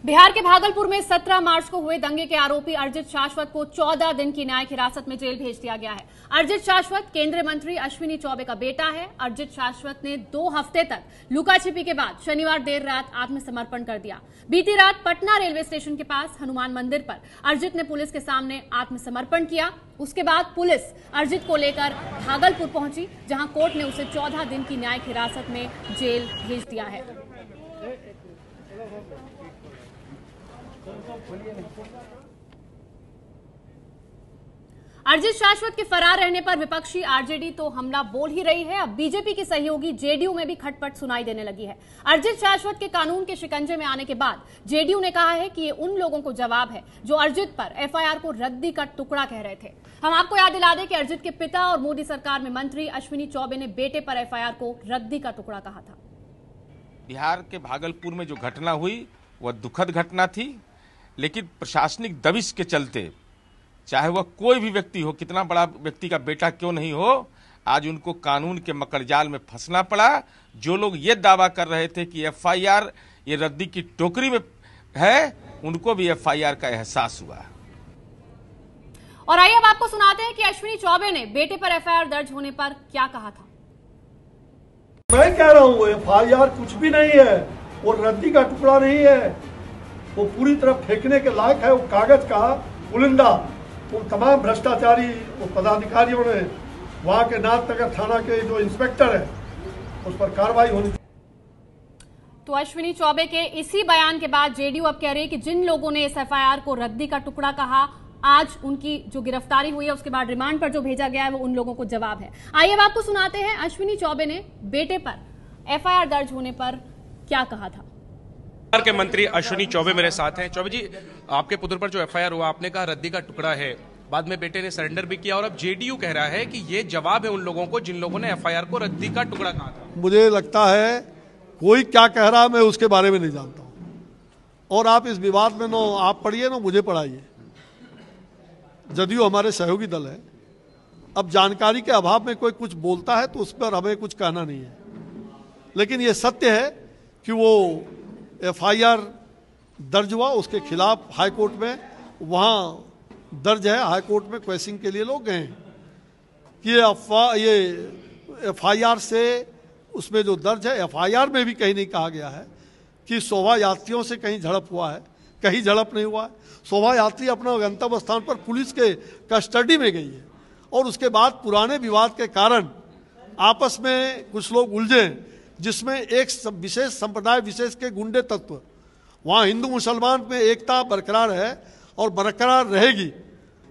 बिहार के भागलपुर में 17 मार्च को हुए दंगे के आरोपी अर्जित शाश्वत को 14 दिन की न्यायिक हिरासत में जेल भेज दिया गया है। अर्जित शाश्वत केंद्रीय मंत्री अश्विनी चौबे का बेटा है। अर्जित शाश्वत ने 2 हफ्ते तक लुकाछिपी के बाद शनिवार देर रात आत्मसमर्पण कर दिया। बीती रात पटना रेलवे स्टेशन के पास हनुमान मंदिर पर अर्जित ने पुलिस के सामने आत्मसमर्पण किया। उसके बाद पुलिस अर्जित को लेकर भागलपुर पहुंची, जहां कोर्ट ने उसे 14 दिन की न्यायिक हिरासत में जेल भेज दिया है। अर्जित शाश्वत के फरार रहने पर विपक्षी आरजेडी तो हमला बोल ही रही है। अब बीजेपी की सहयोगी जेडीयू में भी खटपट सुनाई देने लगी है। अर्जित शाश्वत के कानून के शिकंजे में आने के बाद जेडीयू ने कहा है कि ये उन लोगों को जवाब है जो अर्जित पर एफआईआर को रद्दी का टुकड़ा कह रहे थे। हम आपको याद दिला दें कि अर्जित के पिता और मोदी सरकार में मंत्री अश्विनी चौबे ने बेटे पर एफआईआर को रद्दी का टुकड़ा कहा था। बिहार के भागलपुर में जो घटना हुई वह दुखद घटना थी, लेकिन प्रशासनिक दबिश के चलते, चाहे वह कोई भी व्यक्ति हो, कितना बड़ा व्यक्ति का बेटा क्यों नहीं हो, आज उनको कानून के मकड़जाल में फंसना पड़ा। जो लोग ये दावा कर रहे थे कि एफआईआर ये रद्दी की टोकरी में है, उनको भी एफआईआर का एहसास हुआ। और आइए अब आपको सुनाते हैं कि अश्विनी चौबे ने बेटे पर एफआईआर दर्ज होने पर क्या कहा था। मैं कह रहा हूँ एफआईआर कुछ भी नहीं है, वो रद्दी का टुकड़ा नहीं है, वो पूरी तरह फेंकने के लायक है। वो कागज का पुलिंदा उन तमाम भ्रष्टाचारी पदाधिकारियों ने, वहां के नाथनगर थाना के जो इंस्पेक्टर है, उस पर कार्रवाई होनी। तो अश्विनी चौबे के इसी बयान के बाद जेडीयू अब कह रही है कि जिन लोगों ने इस एफआईआर को रद्दी का टुकड़ा कहा, आज उनकी जो गिरफ्तारी हुई है उसके बाद रिमांड पर जो भेजा गया है वो उन लोगों को जवाब है। आइए अब आपको सुनाते हैं अश्विनी चौबे ने बेटे पर एफआईआर दर्ज होने पर क्या कहा था। बिहार के मंत्री अश्विनी चौबे मेरे साथ हैं। चौबे जी, आपके पुत्र पर जो एफआईआर हुआ, आपने कहा रद्दी का टुकड़ा है, बाद में बेटे ने सरेंडर भी किया और अब जेडीयू कह रहा है कि ये जवाब है उन लोगों को जिन लोगों ने एफआईआर को रद्दी का टुकड़ा कहा था। मुझे लगता है कोई क्या कह रहा है मैं उसके बारे में नहीं जानता हूं, और आप इस विवाद में नो आप पढ़िए नो मुझे पढ़ाइए। जदयू हमारे सहयोगी दल है। अब जानकारी के अभाव में कोई कुछ बोलता है तो उस पर हमें कुछ कहना नहीं है, लेकिन ये सत्य है कि वो एफआईआर दर्ज हुआ, उसके खिलाफ हाईकोर्ट में वहाँ दर्ज है। हाईकोर्ट में क्वेश्चन के लिए लोग गए कि ये एफआईआर से उसमें जो दर्ज है, एफआईआर में भी कहीं नहीं कहा गया है कि शोभा यात्रियों से कहीं झड़प हुआ है। कहीं झड़प नहीं हुआ है। शोभा यात्री अपना गंतव्य स्थान पर पुलिस के कस्टडी में गई है, और उसके बाद पुराने विवाद के कारण आपस में कुछ लोग उलझे, जिसमें एक विशेष संप्रदाय विशेष के गुंडे तत्व, वहाँ हिंदू मुसलमान में एकता बरकरार है और बरकरार रहेगी।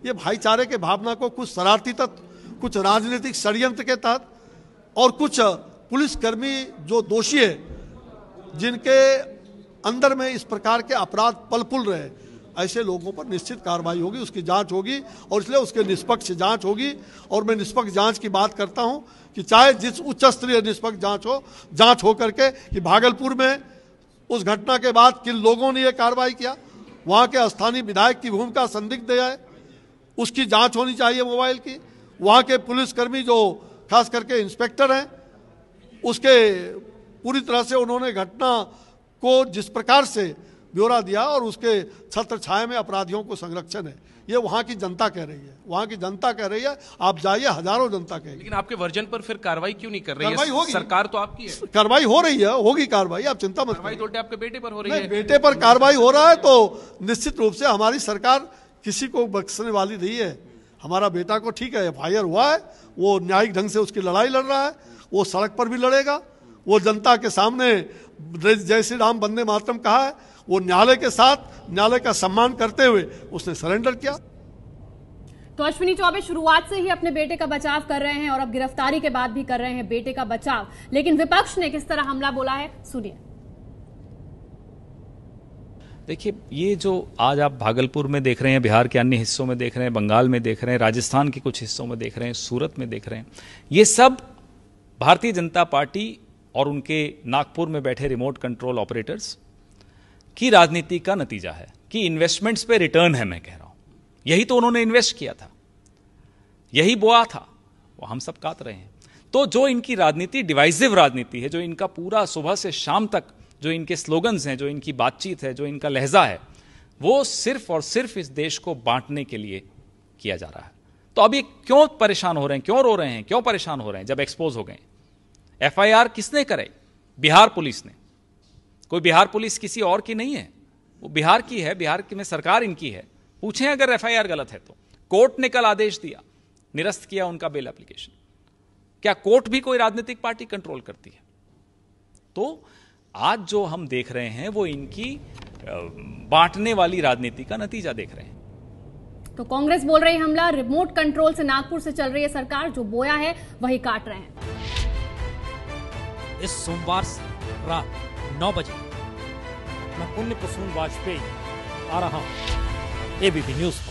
ये भाईचारे के भावना को कुछ शरारती तत्व, कुछ राजनीतिक षड्यंत्र के तहत, और कुछ पुलिसकर्मी जो दोषी है, जिनके अंदर में इस प्रकार के अपराध पल पुल रहे, ऐसे लोगों पर निश्चित कार्रवाई होगी, उसकी जांच होगी, और इसलिए उसके निष्पक्ष जांच होगी। और मैं निष्पक्ष जांच की बात करता हूं कि चाहे जिस उच्च स्तरीय निष्पक्ष जांच हो करके कि भागलपुर में उस घटना के बाद किन लोगों ने यह कार्रवाई किया, वहां के स्थानीय विधायक की भूमिका संदिग्ध है, उसकी जांच होनी चाहिए मोबाइल की। वहां के पुलिसकर्मी जो खास करके इंस्पेक्टर हैं, उसके पूरी तरह से उन्होंने घटना को जिस प्रकार से ब्यौरा दिया, और उसके छत्र छाया में अपराधियों को संरक्षण है, ये वहां की जनता कह रही है। वहां की जनता कह रही है, आप जाइए, हजारों जनता कहेगी। लेकिन आपके वर्जन पर फिर कार्रवाई क्यों नहीं कर रही कार्रवाई है? होगी। सरकार तो आपकी है। कार्रवाई हो रही है, होगी कार्रवाई, आप चिंता मत कार्रवाई तो उल्टे आपके बेटे पर हो रही करिए। है। बेटे पर कार्रवाई हो रहा है तो निश्चित रूप से हमारी सरकार किसी को बख्शने वाली नहीं है। हमारा बेटा को ठीक है, एफआईआर हुआ है, वो न्यायिक ढंग से उसकी लड़ाई लड़ रहा है, वो सड़क पर भी लड़ेगा, वो जनता के सामने जय श्री राम वंदे मातरम कहा है, वो न्यायालय के साथ न्यायालय का सम्मान करते हुए उसने सरेंडर किया। तो अश्विनी चौबे शुरुआत से ही अपने बेटे का बचाव कर रहे हैं और अब गिरफ्तारी के बाद भी कर रहे हैं बेटे का बचाव, लेकिन विपक्ष ने किस तरह हमला बोला है, सुनिए। देखिए, ये जो आज आप भागलपुर में देख रहे हैं, बिहार के अन्य हिस्सों में देख रहे हैं, बंगाल में देख रहे हैं, राजस्थान के कुछ हिस्सों में देख रहे हैं, सूरत में देख रहे हैं, ये सब भारतीय जनता पार्टी और उनके नागपुर में बैठे रिमोट कंट्रोल ऑपरेटर्स की राजनीति का नतीजा है कि इन्वेस्टमेंट्स पे रिटर्न है। मैं कह रहा हूं, यही तो उन्होंने इन्वेस्ट किया था, यही बोआ था, वो हम सब काट रहे हैं। तो जो इनकी राजनीति डिवाइसिव राजनीति है, जो इनका पूरा सुबह से शाम तक जो इनके स्लोगन्स हैं, जो इनकी बातचीत है, जो इनका लहजा है, वो सिर्फ और सिर्फ इस देश को बांटने के लिए किया जा रहा है। तो अभी क्यों परेशान हो रहे हैं, क्यों रो रहे हैं, क्यों परेशान हो रहे हैं जब एक्सपोज हो गए? एफआईआर किसने करे? बिहार पुलिस ने। कोई बिहार पुलिस किसी और की नहीं है, वो बिहार की है, बिहार में सरकार इनकी है। पूछें अगर एफआईआर गलत है तो। कोर्ट ने कल आदेश दिया, निरस्त किया उनका बेल एप्लीकेशन। क्या कोर्ट भी कोई राजनीतिक पार्टी कंट्रोल करती है? तो आज जो हम देख रहे हैं वो इनकी बांटने वाली राजनीति का नतीजा देख रहे हैं। तो कांग्रेस बोल रही हमला रिमोट कंट्रोल से नागपुर से चल रही है सरकार, जो बोया है वही काट रहे हैं। इस सोमवार रात 9 बजे मैं पुण्य प्रसून वाजपेयी आ रहा हूं एबीपी न्यूज पर।